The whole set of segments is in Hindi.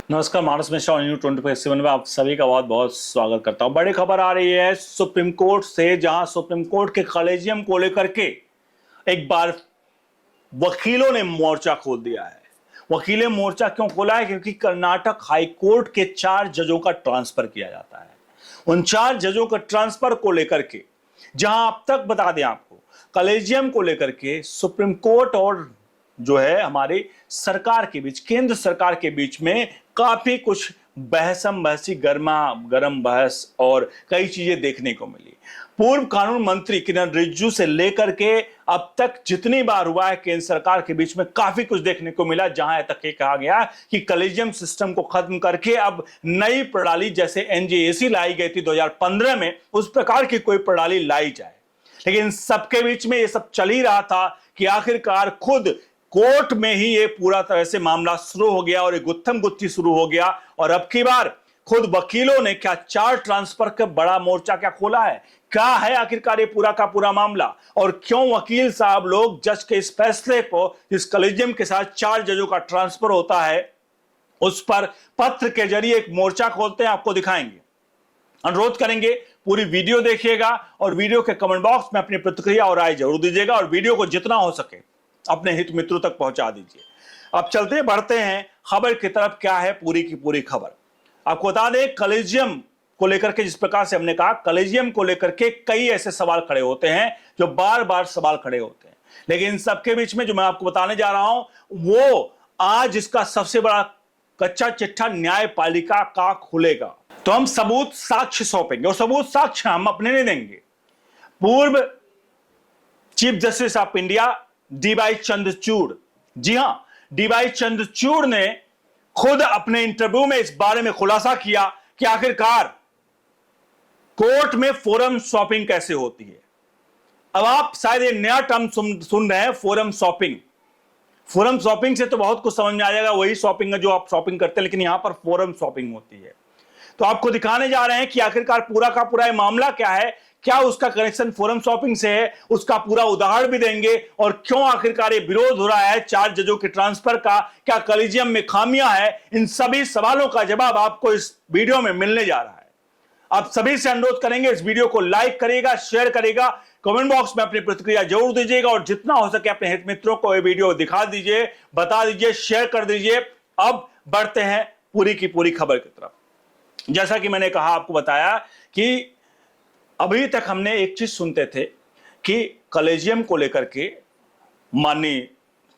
नमस्कार, मानस मिश्रा न्यूज़ 24/7 में आप सभी का बहुत बहुत स्वागत करता हूं। बड़ी खबर आ रही है सुप्रीम कोर्ट से, जहां सुप्रीम कोर्ट के कॉलेजियम को लेकर के एक बार वकीलों ने मोर्चा खोल दिया है। वकीलें मोर्चा क्यों खोला है? क्योंकि कर्नाटक हाई कोर्ट के 4 जजों का ट्रांसफर किया जाता है। उन 4 जजों का ट्रांसफर को लेकर के, जहां अब तक बता दें आपको, कॉलेजियम को लेकर के सुप्रीम कोर्ट और जो है हमारी सरकार के बीच, केंद्र सरकार के बीच में काफी कुछ बहसम बहसी, गर्मा गर्म बहस और कई चीजें देखने को मिली। पूर्व कानून मंत्री किरण रिजिजू से लेकर के अब तक जितनी बार हुआ है केंद्र सरकार के बीच में काफी कुछ देखने को मिला, जहां तक ये कहा गया कि कॉलेजियम सिस्टम को खत्म करके अब नई प्रणाली, जैसे एनजेएसी लाई गई थी 2015 में, उस प्रकार की कोई प्रणाली लाई जाए। लेकिन सबके बीच में ये सब चल ही रहा था कि आखिरकार खुद कोर्ट में ही ये पूरा तरह से मामला शुरू हो गया और एक गुत्थम गुत्थी शुरू हो गया। और अब की बार खुद वकीलों ने क्या 4 ट्रांसफर का बड़ा मोर्चा क्या खोला है? क्या है आखिरकार ये पूरा का पूरा मामला, और क्यों वकील साहब लोग जज के इस फैसले को, इस कॉलेजियम के साथ 4 जजों का ट्रांसफर होता है, उस पर पत्र के जरिए एक मोर्चा खोलते हैं, आपको दिखाएंगे। अनुरोध करेंगे पूरी वीडियो देखिएगा और वीडियो के कमेंट बॉक्स में अपनी प्रतिक्रिया और राय जरूर दीजिएगा, और वीडियो को जितना हो सके अपने हित मित्रों तक पहुंचा दीजिए। अब चलते बढ़ते हैं खबर की तरफ। क्या है पूरी की पूरी खबर, आपको बता दें। कॉलेजियम को लेकर के, जिस प्रकार से हमने कहा, कॉलेजियम को लेकर के कई ऐसे सवाल खड़े होते हैं जो बार बार सवाल खड़े होते हैं, लेकिन इन सबके बीच में जो मैं आपको बताने जा रहा हूं, वो आज इसका सबसे बड़ा कच्चा चिट्ठा न्यायपालिका का खुलेगा। तो हम सबूत साक्ष्य सौंपेंगे, और सबूत साक्ष्य हम अपने नहीं देंगे। पूर्व chief justice of India D Y Chandrachud, जी हां, डीवाई चंद्रचूड़ ने खुद अपने इंटरव्यू में इस बारे में खुलासा किया कि आखिरकार कोर्ट में फोरम शॉपिंग कैसे होती है। अब आप शायद ये नया टर्म सुन रहे हैं, फोरम शॉपिंग। फोरम शॉपिंग से तो बहुत कुछ समझ में आ जाएगा, वही शॉपिंग है जो आप शॉपिंग करते हैं, लेकिन यहां पर फोरम शॉपिंग होती है। तो आपको दिखाने जा रहे हैं कि आखिरकार पूरा का पूरा मामला क्या है, क्या उसका कनेक्शन फोरम शॉपिंग से है, उसका पूरा उदाहरण भी देंगे, और क्यों आखिरकार ये विरोध हो रहा है 4 जजों के ट्रांसफर का, क्या कॉलेजियम में खामियां है। इन सभी सवालों का जवाब आपको इस वीडियो में मिलने जा रहा है। आप सभी से अनुरोध करेंगे, इस वीडियो को लाइक करेगा, शेयर करेगा, कमेंट बॉक्स में अपनी प्रतिक्रिया जरूर दीजिएगा, और जितना हो सके अपने हित मित्रों को ये वीडियो दिखा दीजिए, बता दीजिए, शेयर कर दीजिए। अब बढ़ते हैं पूरी की पूरी खबर की तरफ। जैसा कि मैंने कहा, आपको बताया कि अभी तक हमने एक चीज सुनते थे कि कॉलेजियम को लेकर के माननीय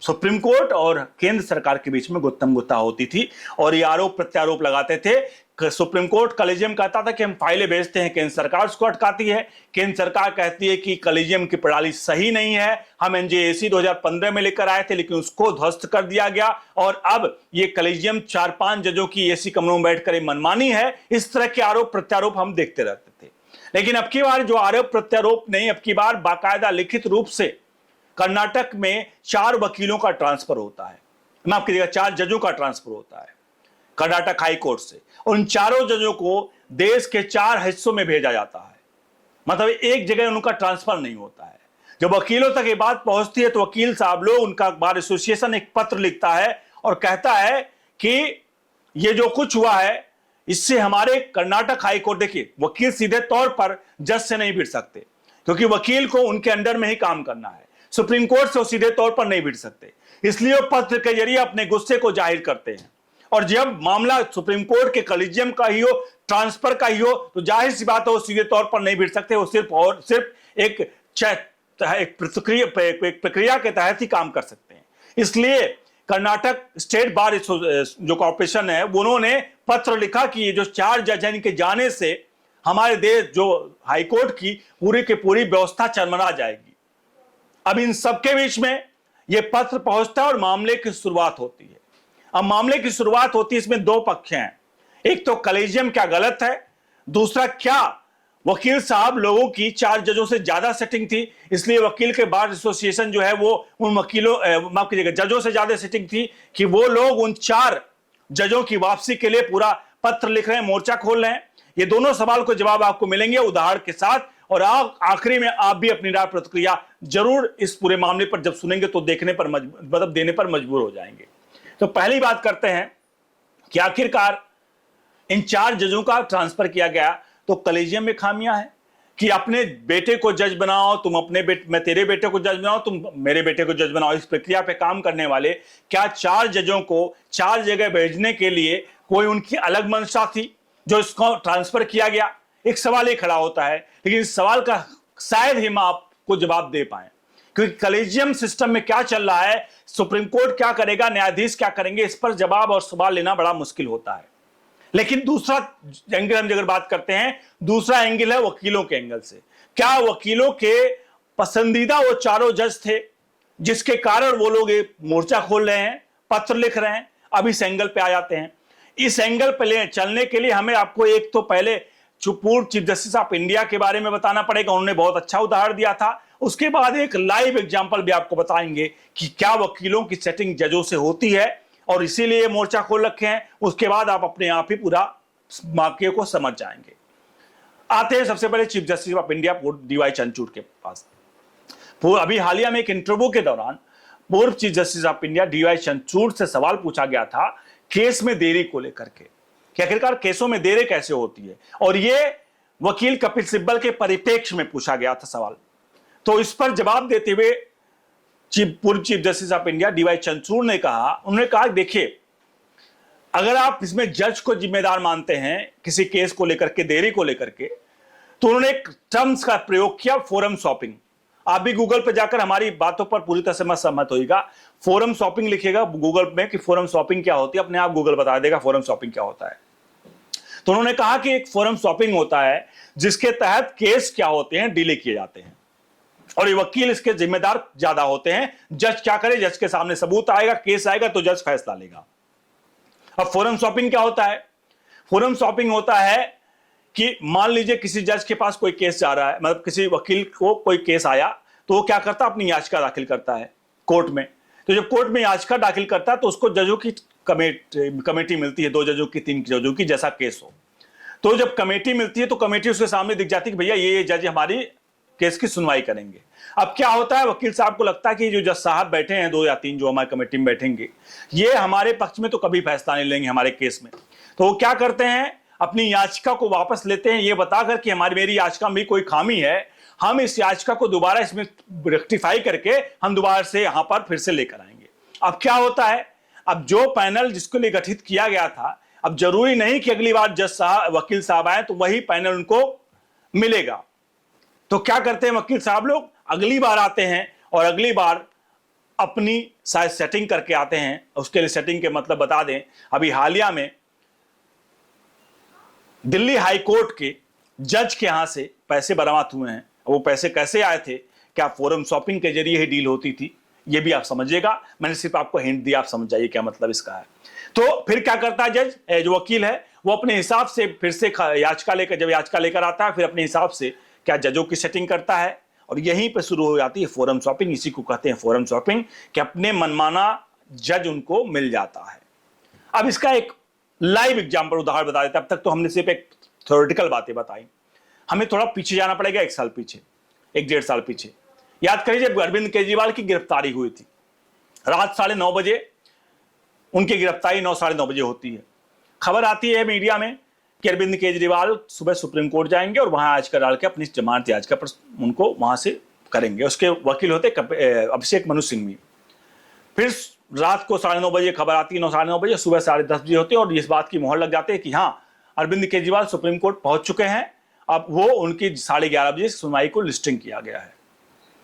सुप्रीम कोर्ट और केंद्र सरकार के बीच में गुत्थम गुत्था होती थी, और ये आरोप प्रत्यारोप लगाते थे। सुप्रीम कोर्ट कॉलेजियम कहता था कि हम फाइलें भेजते हैं, केंद्र सरकार उसको अटकाती है। केंद्र सरकार कहती है कि कॉलेजियम की प्रणाली सही नहीं है, हम एनजेएसी 2015 में लेकर आए थे, लेकिन उसको ध्वस्त कर दिया गया, और अब ये कॉलेजियम 4-5 जजों की एसी कमरों में बैठकर मनमानी है। इस तरह के आरोप प्रत्यारोप हम देखते रहते थे। लेकिन अब की बार जो आरोप प्रत्यारोप नहीं, अब की बार बाकायदा लिखित रूप से कर्नाटक में 4 वकीलों का ट्रांसफर होता है, माफ कीजिएगा 4 जजों का ट्रांसफर होता है कर्नाटक हाई कोर्ट से। उन चारों जजों को देश के 4 हिस्सों में भेजा जाता है, मतलब एक जगह उनका ट्रांसफर नहीं होता है। जब वकीलों तक ये बात पहुंचती है तो वकील साहब लोग, उनका बार एसोसिएशन एक पत्र लिखता है और कहता है कि ये जो कुछ हुआ है इससे हमारे कर्नाटक हाई कोर्ट, देखिए वकील सीधे तौर पर जज से नहीं भिड़ सकते, क्योंकि वकील को उनके अंडर में ही काम करना है। सुप्रीम कोर्ट से वो सीधे तौर पर नहीं भिड़ सकते, इसलिए वो पत्र के जरिए अपने गुस्से को जाहिर करते हैं। और जब मामला सुप्रीम कोर्ट के कॉलेजियम का ही हो, ट्रांसफर का ही हो, तो जाहिर सी बात है वो सीधे तौर पर नहीं भिड़ सकते। वो सिर्फ और सिर्फ एक प्रक्रिया के तहत ही काम कर सकते हैं। इसलिए कर्नाटक स्टेट बार जो कॉर्पोरेशन है, उन्होंने पत्र लिखा कि ये जो 4 जज हैं, इनके जाने से हमारे देश जो हाईकोर्ट की पूरी की पूरी व्यवस्था चरमरा जाएगी। अब इन सबके बीच में ये पत्र पहुंचता है और मामले की शुरुआत होती है। अब मामले की शुरुआत होती है, इसमें 2 पक्ष हैं। एक तो कॉलेजियम क्या गलत है, दूसरा क्या वकील साहब लोगों की 4 जजों से ज्यादा सेटिंग थी, इसलिए वकील के बार एसोसिएशन जो है वो उन वकीलों, माफ कीजिएगा, जजों से ज्यादा सेटिंग थी कि वो लोग उन 4 जजों की वापसी के लिए पूरा पत्र लिख रहे हैं, मोर्चा खोल रहे हैं। ये दोनों सवाल को जवाब आपको मिलेंगे उदाहरण के साथ, और आखिरी में आप भी अपनी राय प्रतिक्रिया जरूर इस पूरे मामले पर जब सुनेंगे तो देखने पर मतलब देने पर मजबूर हो जाएंगे। तो पहली बात करते हैं कि आखिरकार इन 4 जजों का ट्रांसफर किया गया तो कॉलेजियम में खामियां हैं कि अपने बेटे को जज बनाओ, तुम अपने मैं तेरे बेटे को जज बनाओ, तुम मेरे बेटे को जज बनाओ, इस प्रक्रिया पे काम करने वाले क्या 4 जजों को 4 जगह भेजने के लिए कोई उनकी अलग मंशा थी जो इसको ट्रांसफर किया गया? एक सवाल ये खड़ा होता है, लेकिन इस सवाल का शायद ही हम आपको जवाब दे पाए, क्योंकि कॉलेजियम सिस्टम में क्या चल रहा है, सुप्रीम कोर्ट क्या करेगा, न्यायाधीश क्या करेंगे, इस पर जवाब और सवाल लेना बड़ा मुश्किल होता है। लेकिन दूसरा एंगल हम अगर बात करते हैं, दूसरा एंगल है वकीलों के एंगल से। क्या वकीलों के पसंदीदा वो 4 जज थे जिसके कारण वो लोग मोर्चा खोल रहे हैं, पत्र लिख रहे हैं? अब इस एंगल पे आ जाते हैं। इस एंगल पे चलने के लिए हमें आपको एक तो पहले पूर्व चीफ जस्टिस ऑफ इंडिया के बारे में बताना पड़ेगा, उन्होंने बहुत अच्छा उदाहरण दिया था। उसके बाद एक लाइव एग्जाम्पल भी आपको बताएंगे कि क्या वकीलों की सेटिंग जजों से होती है और इसीलिए मोर्चा खोल रखे हैं। उसके बाद आप अपने आप ही पूरा वाक्य को समझ जाएंगे। आते हैं सबसे पहले chief justice of India DY Chandrachud के पास। अभी हालिया में एक इंटरव्यू के दौरान पूर्व chief justice of India DY Chandrachud से सवाल पूछा गया था केस में देरी को लेकर के कि आखिरकार केसों में देरी कैसे होती है, और यह वकील कपिल सिब्बल के परिप्रेक्ष्य में पूछा गया था सवाल। तो इस पर जवाब देते हुए पूर्व chief justice of India DY Chandrachud ने कहा, उन्होंने कहा देखिए, अगर आप इसमें जज को जिम्मेदार मानते हैं किसी केस को लेकर के, देरी को लेकर के, तो उन्होंने एक टर्म्स का प्रयोग किया, फोरम शॉपिंग। आप भी गूगल पर जाकर हमारी बातों पर पूरी तरह से मत सहमत होइएगा। फोरम शॉपिंग लिखिएगा गूगल में कि फोरम शॉपिंग क्या होती है, अपने आप गूगल बता देगा फोरम शॉपिंग क्या होता है। तो उन्होंने कहा कि एक फोरम शॉपिंग होता है जिसके तहत केस क्या होते हैं डिले किए जाते हैं, और ये वकील इसके जिम्मेदार ज्यादा होते हैं। जज क्या करे, जज के सामने सबूत आएगा, केस आएगा तो जज फैसला लेगा। अब फोरम शॉपिंग क्या होता है? फोरम शॉपिंग होता है कि मान लीजिए किसी जज के पास कोई केस जा रहा है, मतलब किसी वकील को कोई केस आया, तो वो क्या करता है, अपनी याचिका दाखिल करता है कोर्ट में। तो जब कोर्ट में याचिका दाखिल करता है तो उसको जजों की कमेटी मिलती है, 2 जजों की, 3 जजों की, जैसा केस हो। तो जब कमेटी मिलती है तो कमेटी उसके सामने दिख जाती है कि भैया ये जज हमारी केस की सुनवाई करेंगे। अब क्या होता है, वकील साहब को लगता है कि जो जज साहब बैठे हैं 2 या 3 जो हमारी कमेटी में बैठेंगे, ये हमारे पक्ष में तो कभी फैसला नहीं लेंगे हमारे केस में। तो वो क्या करते हैं, अपनी याचिका को वापस लेते हैं, ये बताकर कि मेरी याचिका में कोई खामी है, हम इस याचिका को दोबारा इसमें रेक्टिफाई करके हम दोबारा से यहां पर फिर से लेकर आएंगे। अब क्या होता है, अब जो पैनल जिसके लिए गठित किया गया था, अब जरूरी नहीं कि अगली बार जज साहब, वकील साहब आए तो वही पैनल उनको मिलेगा। तो क्या करते हैं वकील साहब लोग, अगली बार आते हैं और अगली बार अपनी शायद सेटिंग करके आते हैं। उसके लिए सेटिंग के मतलब बता दें, अभी हालिया में दिल्ली हाई कोर्ट के जज के यहां से पैसे बरामद हुए हैं। वो पैसे कैसे आए थे, क्या फोरम शॉपिंग के जरिए ही डील होती थी, ये भी आप समझिएगा। मैंने सिर्फ आपको हिंट दिया, आप समझ जाइए क्या मतलब इसका है। तो फिर क्या करता है जज, जो वकील है, वो अपने हिसाब से फिर से याचिका लेकर, जब याचिका लेकर आता है, फिर अपने हिसाब से क्या जजों की सेटिंग करता है, और यहीं पे शुरू हो जाती है फोरम शॉपिंग। इसी को कहते हैं फोरम शॉपिंग, कि अपने मनमाना जज उनको मिल जाता है। अब इसका एक लाइव एग्जांपल उदाहरण बता देते हैं। अब तक तो हमने सिर्फ एक थ्योरेटिकल बातें बताई, हमें थोड़ा पीछे जाना पड़ेगा, 1 साल पीछे, 1-1.5 साल पीछे। याद करिए जब अरविंद केजरीवाल की गिरफ्तारी हुई थी, रात 9:30 बजे उनकी गिरफ्तारी 9, 9:30 बजे होती है। खबर आती है मीडिया में कि अरविंद केजरीवाल सुबह सुप्रीम कोर्ट जाएंगे और वहां याचिका डाल के अपनी जमानत याचिका पर उनको वहां से करेंगे। उसके वकील होते अभिषेक मनु सिंघवी। फिर रात को 9:30 बजे खबर आती है, 9, 9:30 बजे, सुबह 10:30 बजे होते हैं, और इस बात की मोहर लग जाती है कि हाँ, अरविंद केजरीवाल सुप्रीम कोर्ट पहुंच चुके हैं। अब वो उनकी 11:30 बजे सुनवाई को लिस्टिंग किया गया है।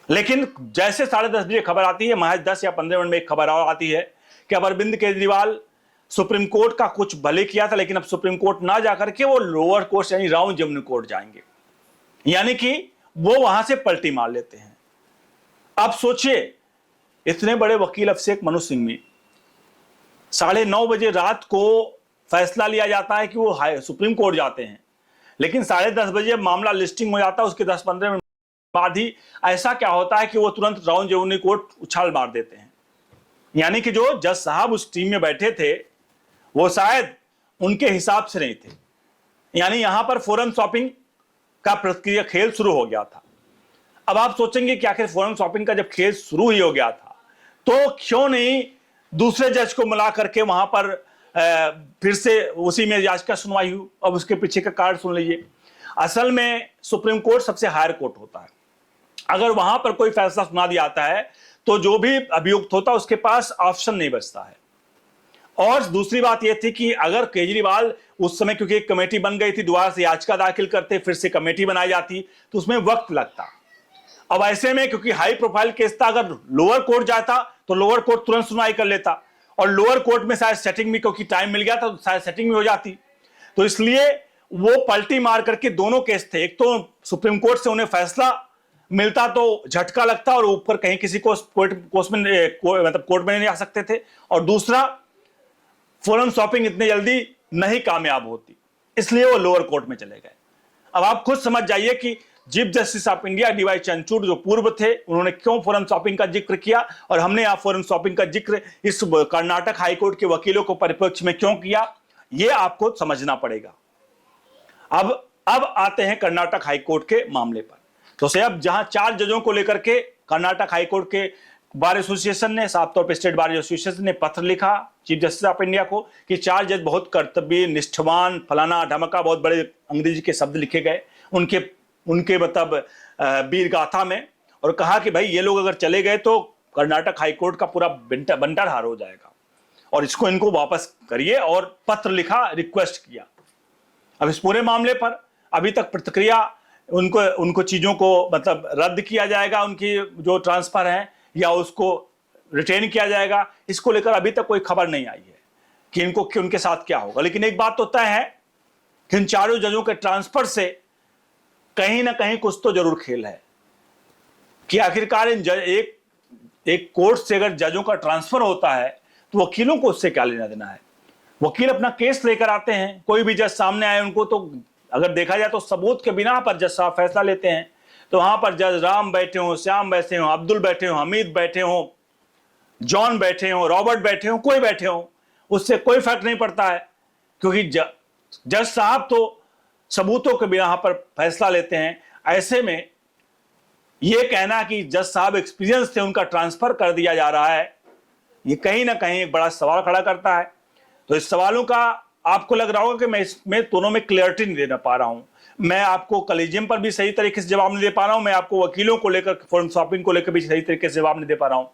लेकिन जैसे 10:30 बजे खबर आती है, महज 10 या 15 मिनट में एक खबर और आती है कि अब अरविंद केजरीवाल सुप्रीम कोर्ट का कुछ भले किया था, लेकिन अब सुप्रीम कोर्ट ना जाकर के वो लोअर कोर्ट यानी राउंड जमुना कोर्ट जाएंगे, यानी कि वो वहां से पलटी मार लेते हैं। अब सोचिए, इतने बड़े वकील अभिषेक मनु सिंघवी, 9:30 बजे रात को फैसला लिया जाता है कि वो सुप्रीम कोर्ट जाते हैं, लेकिन 10:30 बजे मामला लिस्टिंग हो जाता है। उसके 10-15 मिनट बाद ही ऐसा क्या होता है कि वो तुरंत राउंड जमुना कोर्ट उछाल मार देते हैं। यानी कि जो जज साहब उस टीम में बैठे थे वो शायद उनके हिसाब से नहीं थे। यानी यहां पर फोरम शॉपिंग का प्रक्रिया खेल शुरू हो गया था। अब आप सोचेंगे कि आखिर फोरम शॉपिंग का जब खेल शुरू ही हो गया था तो क्यों नहीं दूसरे जज को मिला करके वहां पर फिर से उसी में याचिका सुनवाई हुई। अब उसके पीछे का कारण सुन लीजिए। असल में सुप्रीम कोर्ट सबसे हायर कोर्ट होता है। अगर वहां पर कोई फैसला सुना दिया जाता है तो जो भी अभियुक्त होता है उसके पास ऑप्शन नहीं बचता है। और दूसरी बात यह थी कि अगर केजरीवाल उस समय, क्योंकि एक कमेटी बन गई थी, दोबारा से याचिका दाखिल करते, फिर से कमेटी बनाई जाती, तो उसमें वक्त लगता। अब ऐसे में क्योंकि हाई प्रोफाइल केस था, अगर लोअर कोर्ट जाता तो लोअर कोर्ट तुरंत सुनवाई कर लेता, और लोअर कोर्ट में शायद सेटिंग भी, क्योंकि टाइम मिल गया था तो शायद सेटिंग भी हो जाती। तो इसलिए वो पलटी मार करके दोनों केस थे, एक तो सुप्रीम कोर्ट से उन्हें फैसला मिलता तो झटका लगता और ऊपर कहीं किसी को कोर्ट में नहीं आ सकते थे, और दूसरा फोरम शॉपिंग इतनी जल्दी नहीं कामयाब होती, इसलिए वो लोअर कोर्ट में चले गए। अब आप खुद समझ जाइए कि chief justice of India D Y Chandrachud जो पूर्व थे, उन्होंने क्यों फोरम शॉपिंग का जिक्र किया, और हमने यहाँ फोरम शॉपिंग का जिक्र इस कर्नाटक हाईकोर्ट के वकीलों को परिपक्ष में क्यों किया, यह आपको समझना पड़ेगा। अब आते हैं कर्नाटक हाईकोर्ट के मामले पर। तो से अब जहां 4 जजों को लेकर के कर्नाटक हाईकोर्ट के बार एसोसिएशन ने, साफ तौर पे स्टेट बार एसोसिएशन ने पत्र लिखा चीफ जस्टिस ऑफ इंडिया को कि 4 जज बहुत कर्तव्य निष्ठावान, फलाना ढमका, बहुत बड़े अंग्रेजी के शब्द लिखे गए उनके मतलब वीर गाथा में, और कहा कि भाई ये लोग अगर चले गए तो कर्नाटक हाईकोर्ट का पूरा बंटाढार हो जाएगा, और इनको वापस करिए, और पत्र लिखा, रिक्वेस्ट किया। अब इस पूरे मामले पर अभी तक प्रतिक्रिया, उनको चीजों को मतलब रद्द किया जाएगा, उनकी जो ट्रांसफर है, या उसको रिटेन किया जाएगा, इसको लेकर अभी तक कोई खबर नहीं आई है कि उनके साथ क्या होगा। लेकिन एक बात तो तय है कि इन 4 जजों के ट्रांसफर से कहीं ना कहीं कुछ तो जरूर खेल है कि आखिरकार एक कोर्ट से अगर जजों का ट्रांसफर होता है तो वकीलों को उससे क्या लेना देना है। वकील अपना केस लेकर आते हैं, कोई भी जज सामने आए उनको तो अगर देखा जाए तो सबूत के बिना पर जज साहब फैसला लेते हैं। तो वहां पर जज राम बैठे हो, श्याम बैठे हो, अब्दुल बैठे हो, हमीद बैठे हो, जॉन बैठे हो, रॉबर्ट बैठे हो, कोई बैठे हो, उससे कोई फर्क नहीं पड़ता है, क्योंकि जज साहब तो सबूतों के बिना पर फैसला लेते हैं। ऐसे में यह कहना कि जज साहब एक्सपीरियंस थे, उनका ट्रांसफर कर दिया जा रहा है, यह कहीं ना कहीं एक बड़ा सवाल खड़ा करता है। तो इस सवालों का आपको लग रहा होगा कि मैं इसमें दोनों में क्लियरिटी नहीं दे पा रहा हूं, मैं आपको कॉलेजियम पर भी सही तरीके से जवाब नहीं दे पा रहा हूं, मैं आपको वकीलों को लेकर, फोरम शॉपिंग को लेकर भी सही तरीके से जवाब नहीं दे पा रहा हूं।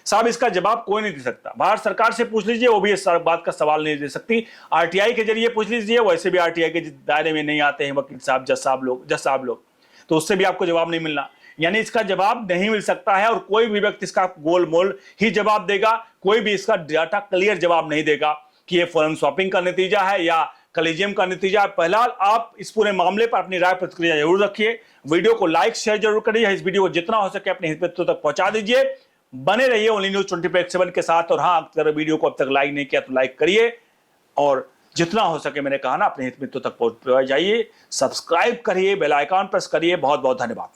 साहब इसका जवाब कोई नहीं दे सकता। भारत सरकार से पूछ लीजिए, वो भी इस बात का सवाल नहीं दे सकती। आरटीआई के जरिए पूछ लीजिए, वैसे भी आरटीआई के दायरे में नहीं आते हैं वकील साहब, जज साहब लोग, तो उससे भी आपको जवाब नहीं मिलना, यानी इसका जवाब नहीं मिल सकता है। और कोई भी व्यक्ति इसका गोल मोल ही जवाब देगा, कोई भी इसका डाटा क्लियर जवाब नहीं देगा कि ये फोरम शॉपिंग का नतीजा है या कॉलेजियम का नतीजा है। फिलहाल आप इस पूरे मामले पर अपनी राय प्रतिक्रिया जरूर रखिए, वीडियो को लाइक शेयर जरूर करिए, इस वीडियो को जितना हो सके अपने हितों तक पहुंचा दीजिए। बने रहिए ओनली न्यूज 24/7 के साथ। और हाँ, अगर वीडियो को अब तक लाइक नहीं किया तो लाइक करिए, और जितना हो सके मैंने कहा ना अपने हित मित्रों तक पहुंच जाइए, सब्सक्राइब करिए, बेल आइकॉन प्रेस करिए। बहुत बहुत धन्यवाद।